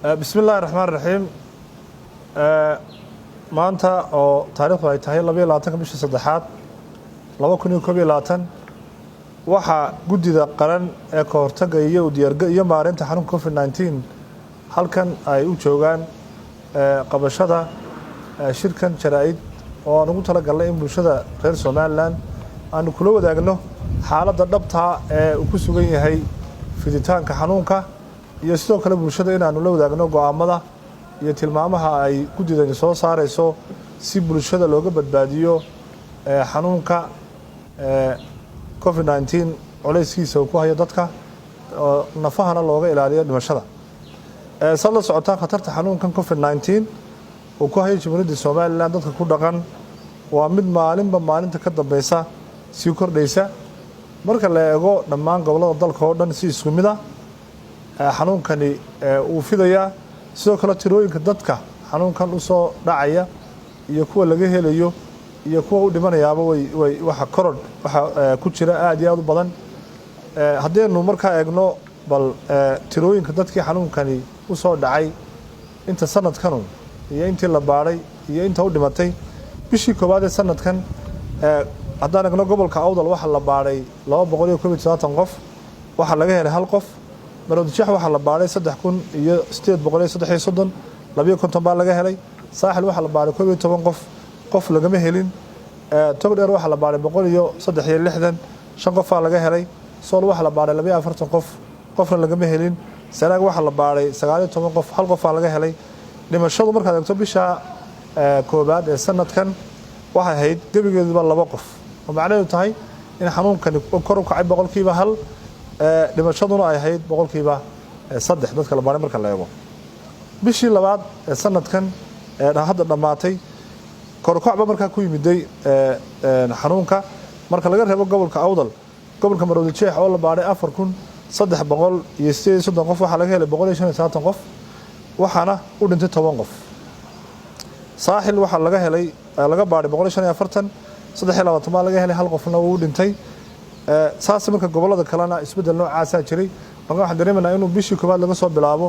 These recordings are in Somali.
بسم الله الرحمن الرحيم maanta oo taariikhdu ay tahay 22 bishii saddexaad 2021 waxa gudida qaran ee ka hortagga iyo diyaarga iyo maareynta xanuunka COVID-19 halkan ay u joogaan qabashada shirkan jaraa'id oo aan ugu talagalnay in bulshada reer Soomaaliland aan kula wadaagno xaaladda dhabta ee uu ku sugan yahay fiditaanka xanuunka iyo sidoo kale bulshada in aanu la wadaagno go'aamada iyo tilmaamaha ay gudidani soo saarayso si bulshada looga badbaadiyo xanuunka COVID-19 culayskiisa uu ku hayo dadka nafahana looga ilaaliyo dhimashada sala socota khatarta xanuunkan COVID-19 uu ku hayo Jamhuuriyadda Soomaaliland dadka ku dhaqan waa mid maalinta ka dambaysa si kordhaysa marka la eego dhammaan gobollada dalka oo dhan si isku mid ah xanuunkani uu fidayaa sidoo kale tirooyinka dadka xanuunkan u soo dhacaya iyo kuwa laga helayo iyo kuwa u dhimanayaaba way waxa korodh waxa ku jira aad iyo aad u badan haddaynu markaa eegno bal tirooyinka dadkii xanuunkani u soo dhacay inta sanadkan iyo intii la baaray iyo inta u dhimatay bishii koowaad ee sanadkan haddaan eegno gobolka Awdal waxa la baaray 217 qof waxa laga helay hal qof Maroodijeex waxa la baaray 3833 250 baa laga helay Saaxil waxa la baaray 12 qof lagama helin Togdheer waxa la baaray 163 shan qof laga helay Sool waxa la baaray 42 qofna lagama helin Sanaag waxa la baaray 19 qof hal qof laga helay dhimashadu markaad eegto bisha koobaad ee sanadkan waxa ahayd gabigeeduba 2 qof oo macnaheedu tahay in xanuunkani kor u kacay boqolkiiba hal dhimashaduna ay ahayd boqolkiiba 3 dadka la baaray marka la eego bishii labaad ee sanadkan hadda dhamaatay kor u kacba marka ku yimiday xanuunka marka laga reebo gobolka Awdal gobolka Maroodijeex oo la baaray 4330 qof waxa laga helay 195 qof waxaana u dhintay 10 qof Saaxil waxa laga helay laga baaray 145 23 baa laga helay hal qofna uu dhintay saas marka gobolada kalena isbedel noocaas ah jiray marka waxaan dareemaynaa inuu bishii koobaad laga soo bilaabo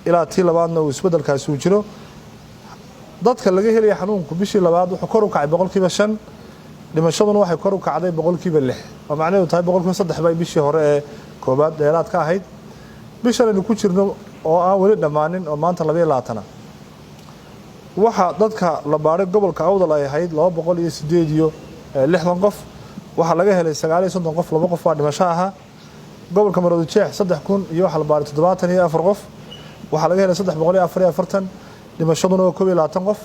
ilaa tii labaadna uu isbedelkaasi u jiro dadka laga helay xanuunku bishii labaad wuxuu kor u kacay boqolkiiba 5 dhimashaduna waxay kor u kacday boqolkiiba 6 oo macnaheedu tahay boqolkiiba 3 bay bishii hore ee koobaad dheeraad ka ahayd bishan aynu ku jirno oo aan wali dhamaanin oo maanta 22 waxa dadka la baaray gobolka Awdal ay ahayd 268 qof waxa laga helay 39 qof 2 qof waa dhimasho aha gobolka Maroodijeex 3000 iyo waxa la baaray 74 qof waxa laga helay 344 dhimashaduna waa 22 qof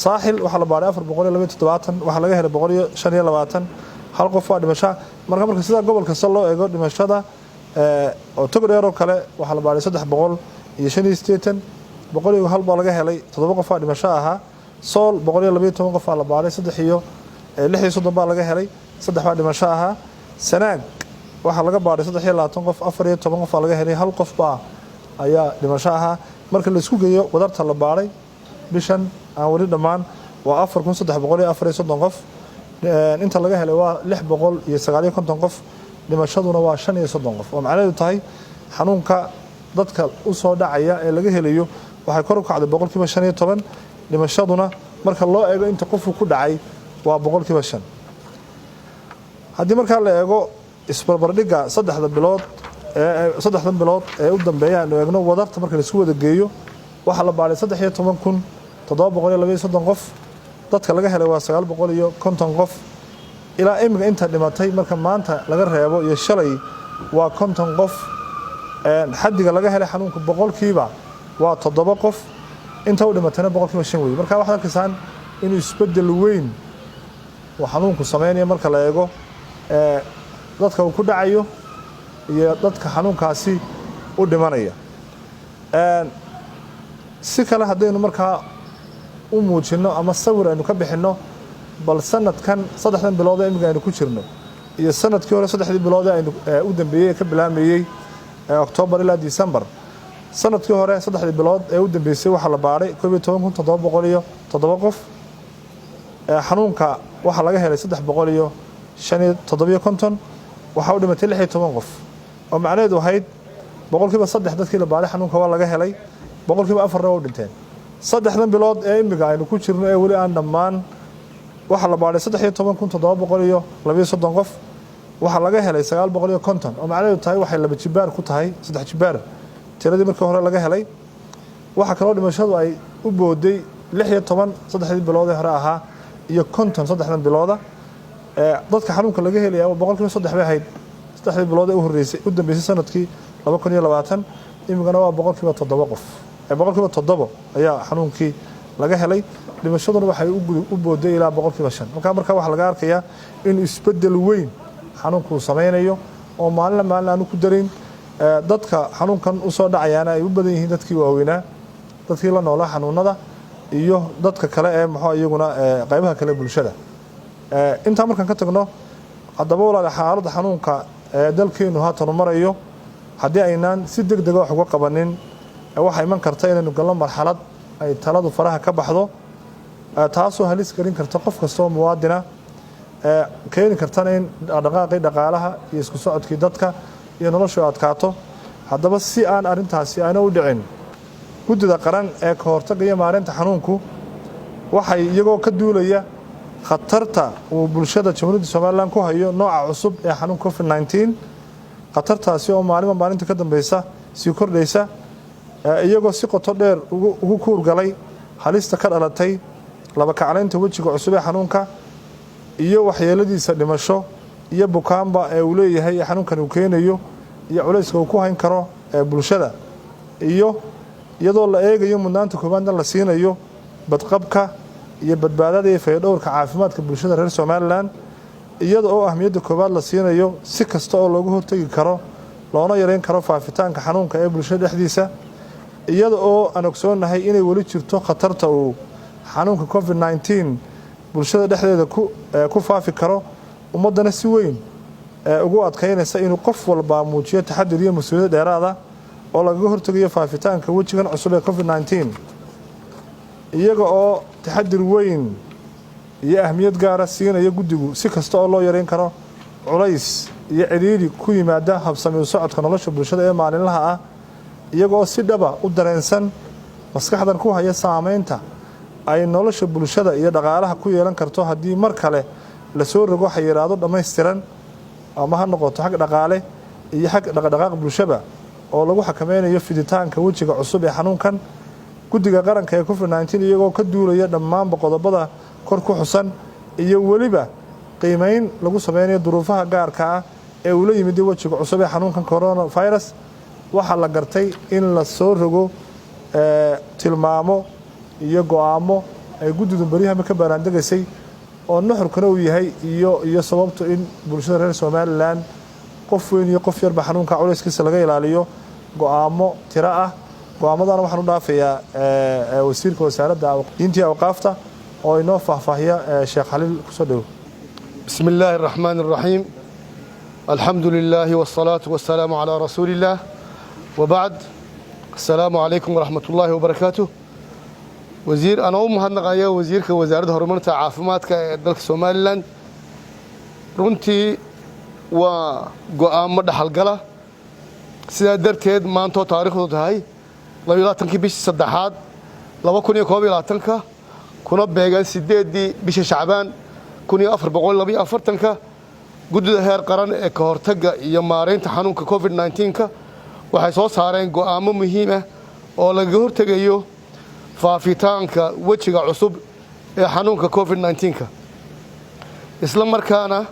Saaxil waxa la baaray 427 waxa laga helay 125 hal qof waa dhimasho marka sida gobolka sal loo eego dhimashada oo Togdheer oo kale waxa la baaray 385 boqoliyo hal baa laga helay 7 qof waa dhimasho aha Sool 112 qof waa la baaray 36 baa laga helay 3 waa dhimasho aha Sanaag waxa laga baaray 23 qof 14 qof laga helay hal qof baa ayaa dhimasho aha marka la isku geeyo wadarta la baaray bishan aan wali dhamaan waa 4340 qof inta laga helay waa 659 qof dhimashaduna waa 35 qof oo macnaheedu tahay xanuunka dadka u soo dhacaya ee laga helayo waxay kor u kacday boqolkiiba 15 dhimashaduna marka loo eego inta qof ku dhacay waa boqolkiiba 5 haddii marka la eego isbarbardhigga saddexdan bilood ee u dambeeyay aanu eegno wadarta marka la isku wada geeyo waxa la baaray 13720 qof dadka laga helay waa 950 qof ilaa imika inta dhimatay marka maanta laga reebo iyo shalay waa 50 qof xaddiga laga helay xanuunka boqolkiiba waa 7 qof inta u dhimatayna boqolkiiba 5 weey marka waxa arkaysan inuu isbedel weyn oo xanuunku sameeyo marka la eego dadka uu ku dhacayo iyo dadka xanuunkaasi u dhimanaya si kale hadaynu markaa u muujino ama sawir aynu ka bixino bal sanadkan 3 bilood ee imika aynu ku jirno iyo sanadkii hore 3 bilood ee aynu u dambeeyay ka bilaamayay October ilaa December sanadkii hore 3 bilood ee u dambeysay waxa la baaray 12707 qof xanuunka waxa laga helay 357 waxa u dhimatay 16 qof oo macnaheedu ahayd boqolkiiba 3 dadkii la baaray xanuunka waa laga helay boqolkiiba 4 oo dhinteen saddexdan bilood ee imiga aynu ku jirno ee wali aan dhammaan waxa la baaray 13732 qof waxa laga helay 950 oo macnaheedu tahay waxay laba jibaar ku tahay saddex jibaar tiradii markii hore laga helay waxa kale oo dhimashadu ay u booday 16 saddexdii bilood ee hore ahaa iyo 50 saddexdan bilooda dadka xanuunka laga helaya oo boqolkiiba 3 bay ahayd saddexdii bilood ee u horeysay u dambeysay sanadkii 2020 imigana waa boqolkiiba 7 qof boqolkiiba 7 ayaa xanuunkii laga helay dhimashaduna waxay u booday ilaa boqolkiiba 5 marka waxa laga arkayaa in isbedel weyn xanuunku sameeyo oo maalin aanu ku darin dadka xanuunkan u soo dhacayaana ay u badan yihiin dadkii waaweynaa dadkii la noolaa xanuunada iyo dadka kale ee maxaa iyaguna qaybaha kale bulshada inta markaan ka tagno hadaba walaal xaaladda xanuunka dalkeenu haatan marayo haddii aynaan si degdeg ah wax uga qabanin waxa iman karta inaynu galno marxalad ay taladu faraha ka baxdo taasoo halis gelin karta qof kasta oo muwaadina keeni kartana in dhaqaaqii dhaqaalaha iyo isku socodkii dadka iyo nolosha adkaato haddaba si aan arintaasi aana u dhicin guddida qaran ee ka hortagga iyo maareynta xanuunku waxay iyagoo ka duulaya khatarta uu bulshada Jamhuuriyadda Soomaaliland ku hayo nooca cusub ee xanuunka COVID-19 khatartaasi oo maalinta ka dambaysa si kordhaysa iyagoo si qoto dheer ugu kuurgalay halista ka dhalatay laba kacleynta wajiga cusub ee xanuunka iyo waxyeeladiisa dhimasho iyo bukaanba ee uu leeyahay xanuunkan uu keenayo iyo culayska uu ku hayn karo bulshada iyadoo la eegayo mudnaanta koobaadna la siinayo badqabka iyo badbaadada iyo fayadhowrka caafimaadka bulshada reer Soomaaliland iyadoo ahmiyadda koobaad la siinayo si kasta oo looga hortagi karo loona yareyn karo faafitaanka xanuunka ee bulshada dhexdiisa iyadoo aan ogsoonahay inay wali jirto khatarta uu xanuunka COVID-19 bulshada dhexdeeda ku faafi karo ummadana si weyn ugu adkaynaysa inuu qof walba muujiyo taxadir iyo mas'uuliyad dheeraad ah oo laga hortagayo faafitaanka wajigan cusub ee COVID-19 iyaga oo taxadir weyn iyo ahmiyad gaar ah siinaya guddigu si kasta oo loo yareyn karo culays iyo ciriiri ku yimaada habsami u socodka nolosha bulshada ee maalinlaha ah iyaga oo si dhaba u dareensan maskaxdan ku haya saameynta ay nolosha bulshada iyo dhaqaalaha ku yeelan karto haddii mar kale la soo rogo xayiraado dhammaystiran ama ha noqoto xag dhaqaale iyo xag dhaqdhaqaaq bulshada oo lagu xakameynayo fiditaanka wajiga cusub ee xanuunkan guddiga qaranka ee COVID-19 iyagoo ka duulaya dhammaan qodobada kor ku xusan iyo waliba qiimeyn lagu sameynayo duruufaha gaarka ah ee uu la yimid wajiga cusub ee xanuunkan coronavirus waxa la gartay in la soo rogo tilmaamo iyo go'aamo ay guddidu bariyaha ka baaraandegaysay oo nuxurkana uu yahay iyo sababtu in bulshada reer Soomaaliland qof weyn iyo qof yarba xanuunka culayskiisa laga ilaaliyo go'aamo tira ah go'aamadana waxaan u dhaafayaa wasiirka wasaaradda diinta iyo awqaafta oo inoo faahfaahiya Sheekh Xaliil kusoo dhaw bismillaahir rahmaanir rahiim alxamdulillaah wassalaatu wassalaamu calaa rasuulillaah وبعد السلام عليكم ورحمة الله وبركاته وزير أنا mahadnaqaya wasiirka wasaaradda horumarinta caafimaadka ee dalka Soomaaliland runtii waa go'aamo dhaxalgala sida darteed maanta taariikhdu tahay 22 bishii saddexaad 2021 kuna beegan 8 bishii Shacbaan 1442 guddida heer qaran ee ka hortagga iyo maareynta xanuunka COVID-19 waxay soo saareen go'aamo muhiim ah oo laga hortagayo faafitaanka wajiga cusub ee xanuunka COVID-19 isla markaana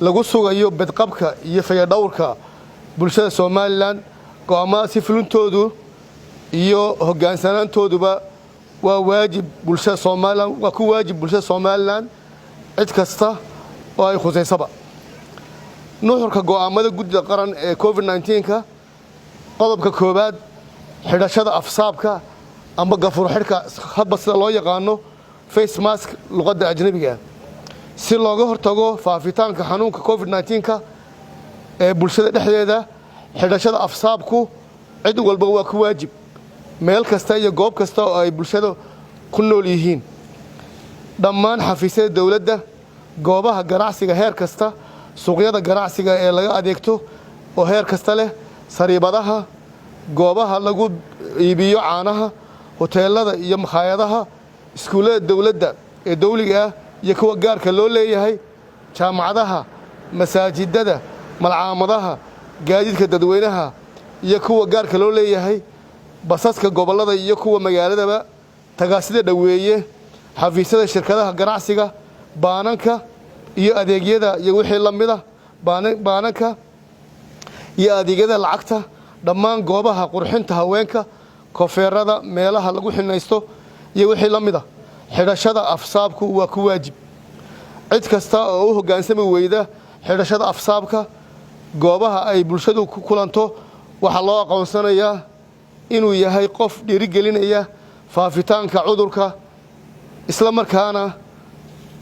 lagu sugayo badqabka iyo fayadhowrka bulshada Soomaaliland go'aamadaasi fulintoodu iyo hogaansanaantooduba waa waajib bulshada Soomaaliland waa ku waajib bulshada Soomaaliland cid kasta oo ay khuseysaba nuxurka go'aamada guddida qaran ee COVID-19 qodobka koobaad xidhashada afsaabka ama gafuur xidhka hadba sida loo yaqaano face mask luqadda ajnabiga si looga hortago faafitaanka xanuunka COVID-19 ee bulshada dhexdeeda xidhashada afsaabku cid walba waa ku waajib meel kasta iyo goob kasta oo ay bulshada ku nool yihiin dhammaan xafiisyada dawladda goobaha ganacsiga heer kasta suuqyada ganacsiga ee laga adeegto oo heer kasta leh sariibadaha goobaha lagu iibiyo caanaha hoteelada iyo makhaayadaha iskuullada dawladda ee dawliga ah iyo kuwa gaarka loo leeyahay jaamacadaha masaajidada malcaamadaha gaadiidka dadweynaha iyo kuwa gaarka loo leeyahay basaska gobollada iyo kuwa magaaladaba tagaasida dhaweeye xafiisyada shirkadaha ganacsiga baananka iyo adeegyada iyo wixii la mid ah baananka iyo adeegyada lacagta dhammaan goobaha qurxinta haweenka koofeerada meelaha lagu xinaysto iyo wixii la mid ah xidhashada afsaabku waa ku waajib cid kasta oo u hoggaansami weyda xidhashada afsaabka goobaha ay bulshadu ku kulanto waxaa loo aqoonsanayaa inuu yahay qof dhiirigelinaya faafitaanka cudurka isla markaana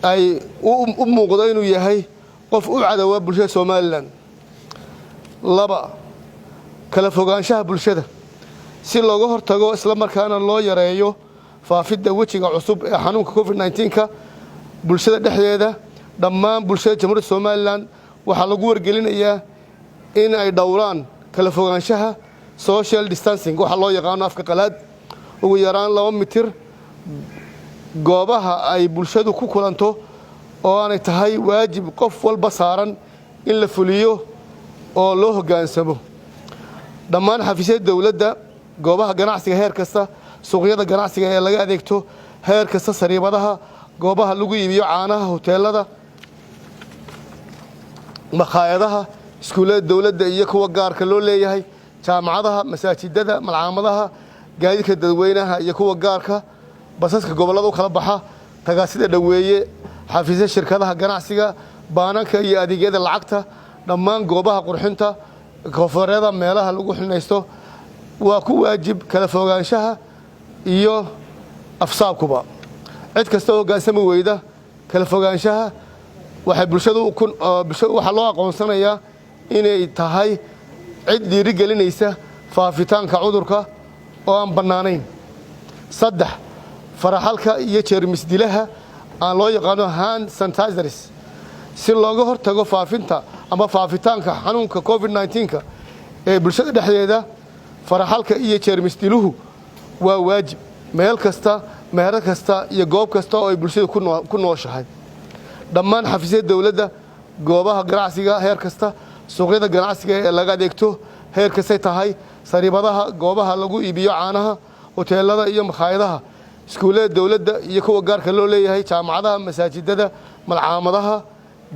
ay u muuqdo inuu yahay qof u cadowa bulshada Soomaaliland 2 kala fogaanshaha bulshada si looga hortago isla markaana loo yareeyo faafidda wejiga cusub ee xanuunka COVID-19 bulshada dhexdeeda dhammaan bulshada Jamhuuriyadda Soomaaliland waxaa lagu wargelinayaa in ay dhowraan kala fogaanshaha social distancing waxa loo yaqaan afka qalaad ugu yaraan 2 mitir goobaha ay bulshadu ku kulanto oo aanay tahay waajib qof walba saaran in la fuliyo oo loo hoggaansamo dhammaan xafiisyada dawladda goobaha ganacsiga heer kasta suuqyada ganacsiga ee laga adeegto heer kasta sariibadaha goobaha lagu iibiyo caanaha hoteelada makhaayadaha iskuullada dawladda iyo kuwa gaarka loo leeyahay jaamacadaha masaajidada malcaamadaha gaadiidka dadweynaha iyo kuwa gaarka basaska gobollada u kala baxa tagaasida dhaweeye xafiisyada shirkadaha ganacsiga baananka iyo adeegyada lacagta dhammaan goobaha qurxinta koofeerada meelaha lagu xinaysto waa ku waajib kala fogaanshaha iyo afsaabkuba cid kasta oo hoggaansami weyda kala fogaanshaha waxay bulshadu waxa loo aqoonsanayaa inay tahay cid dhiirigelinaysa faafitaanka cudurka oo aan bannaanayn 3 faraxalka iyo jeermis dilaha aan loo yaqaano hand sanitizers si looga hortago faafinta ama faafitaanka xanuunka COVID-19 ee bulshada dhexdeeda faraxalka iyo jeermis diluhu waa waajib meel kasta meher kasta iyo goob kasta oo ay bulshadu ku nooshahay dhammaan xafiisyada dawladda goobaha ganacsiga heer kasta suuqyada ganacsiga ee laga adeegto heer kasta tahay sariibadaha goobaha lagu iibiyo caanaha hoteelada iyo makhaayadaha iskuullada dawladda iyo kuwa gaarka loo leeyahay jaamacadaha masaajidada malcaamadaha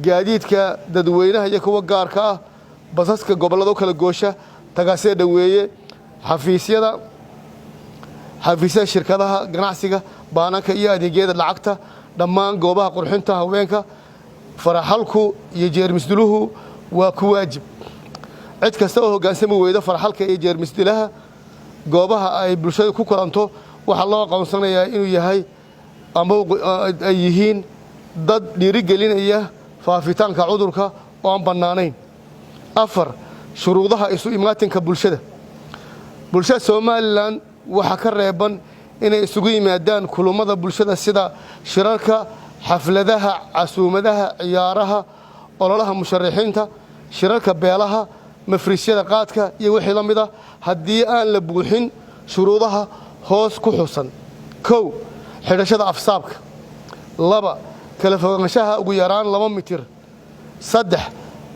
gaadiidka dadweynaha iyo kuwa gaarka ah basaska gobollada kala goosha tagaasida dhaweeye xafiisyada shirkadaha ganacsiga baananka iyo adeegyada lacagta dhammaan goobaha qurxinta haweenka faraxalku iyo jeermisdiluhu waa ku waajib cid kasta oo hoggaansami weyda faraxalka iyo jeermisdilaha goobaha ay bulshadu ku kulanto waxaa loo aqoonsanayaa inuu yahay ama ay yihiin dad dhiirigelinaya faafitaanka cudurka oo aan bannaanayn 4 shuruudaha isu imaatinka bulshada Soomaaliland waxa ka reeban inay isugu yimaadaan kulamada bulshada sida shirarka xafladaha casuumadaha ciyaaraha ololaha musharaxiinta shirarka beelaha mafriisyada qaadka iyo wixii la mid ah haddii aan la buuxin shuruudaha hoos ku xusan 1 xidhashada afsaabka 2 kala fogaanshaha ugu yaraan 2 mitir 3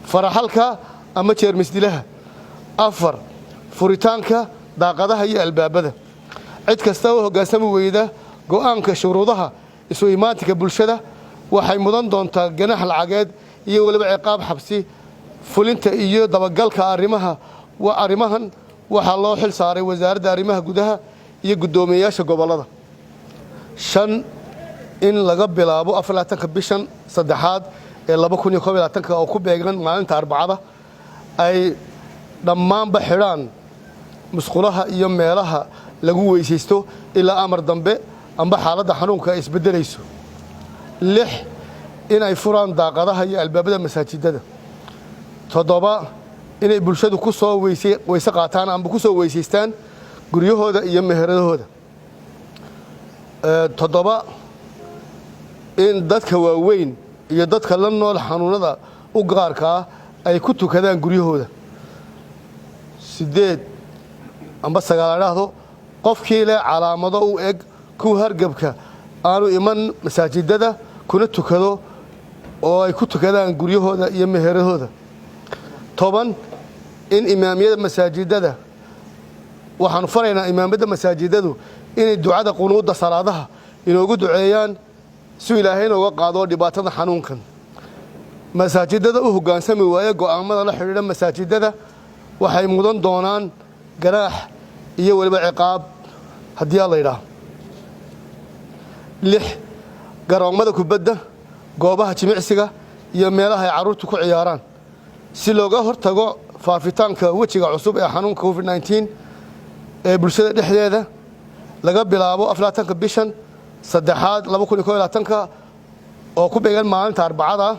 faraxalka ama jeermis dilaha 4 furitaanka daaqadaha iyo albaabada cid kasta oo hoggaansami weyda go'aanka shuruudaha isu imaatinka bulshada waxay mudan doontaa ganax lacageed iyo waliba ciqaab xabsi fulinta iyo dabagalka arrimahan waxaa loo xil saaray wasaaradda arrimaha gudaha iyo guddoomiyeyaasha gobollada 5 in laga bilaabo 24 bishan saddexaad ee 2021 oo ku beegan maalinta Arbacada ay dhammaanba xidhaan musqulaha iyo meelaha lagu weysaysto ilaa amar dambe amba xaaladda xanuunka ay isbedelayso 6 in ay furaan daaqadaha iyo albaabada masaajidada 7 inay bulshadu ku soo weyse qaataan amba ku soo weysaystaan guryahooda iyo meheradahooda 7 in dadka waaweyn iyo dadka la nool xanuunada u gaarka ah ay ku tukadaan guryahooda 8 amba sagaal dhahdo qofkii leh calaamado u eg ku hargabka aanu iman masaajidada kuna tukado oo ay ku tukadaan guryahooda iyo meheradooda 10 in imaamiyada masaajidada waxaan faraynaa imaamada masaajidadu inay ducada qunuuda salaadaha inoogu duceeyaan si Ilaahay inooga qaado dhibaatada xanuunkan masaajidada u hogaansami waaya go'aamada la xiriira masaajidada waxay mudan doonaan ganaax iyo waliba ciqaab haddii la yiraahdo 6 garoomada kubadda goobaha jimicsiga iyo meelaha ay caruurtu ku ciyaaraan si looga hortago faafitaanka wajiga cusub ee xanuunka COVID-19 ee bulshada dhexdeeda laga bilaabo 14 bishan 3 2021 oo ku beegan maalinta Arbacada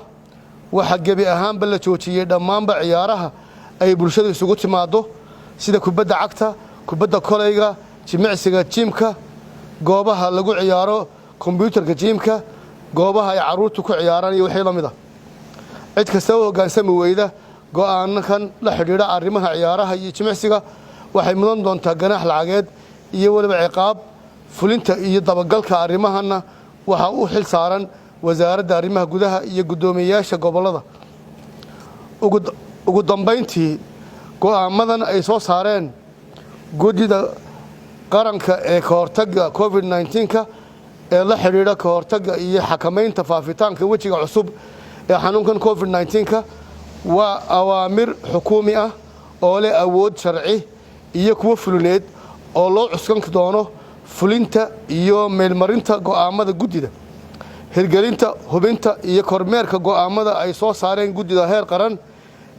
waxa gabi ahaanba la joojiyay dhammaanba ciyaaraha ay bulshadu isugu timaado sida kubadda cagta kubadda kolayga jimicsiga jimka goobaha lagu ciyaaro kombiyuutarka jimka goobaha ay caruurtu ku ciyaaraan iyo wixii la mid ah cid kasta oo hogaansami weyda go'aankan la xiriira arrimaha ciyaaraha iyo jimicsiga waxay mudan doontaa ganaax lacageed iyo waliba ciqaab fulinta iyo dabagalka arrimahana waxa uu xil saaran wasaaradda arrimaha gudaha iyo gudoomiyaasha gobolada ugu dambeyntii go'aamadan ay soo saareen gudida qaranka ee ka hortagga COVID-19 ee la xiriira ka hortagga iyo xakamaynta faafitaanka wajiga cusub ee xanuunkan COVID-19 waa awaamir xukuumi ah oo leh awood sharci iyo kuwa fulineed oo loo cuskan doono fulinta iyo meelmarinta go'aamada gudida hirgelinta hubinta iyo kormeerka go'aamada ay soo saareen gudida heer qaran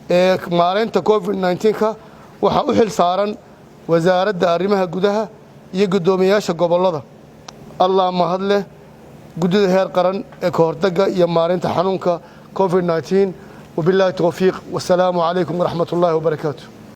ee maareynta COVID-19 waxa u xil saaran wasaaradda arrimaha gudaha iyo gudoomiyaasha gobolada Allah mahadle gudida heer qaran ee ka hortagga iyo maareynta xanuunka COVID-19 وبالله التوفيق والسلام عليكم ورحمة الله وبركاته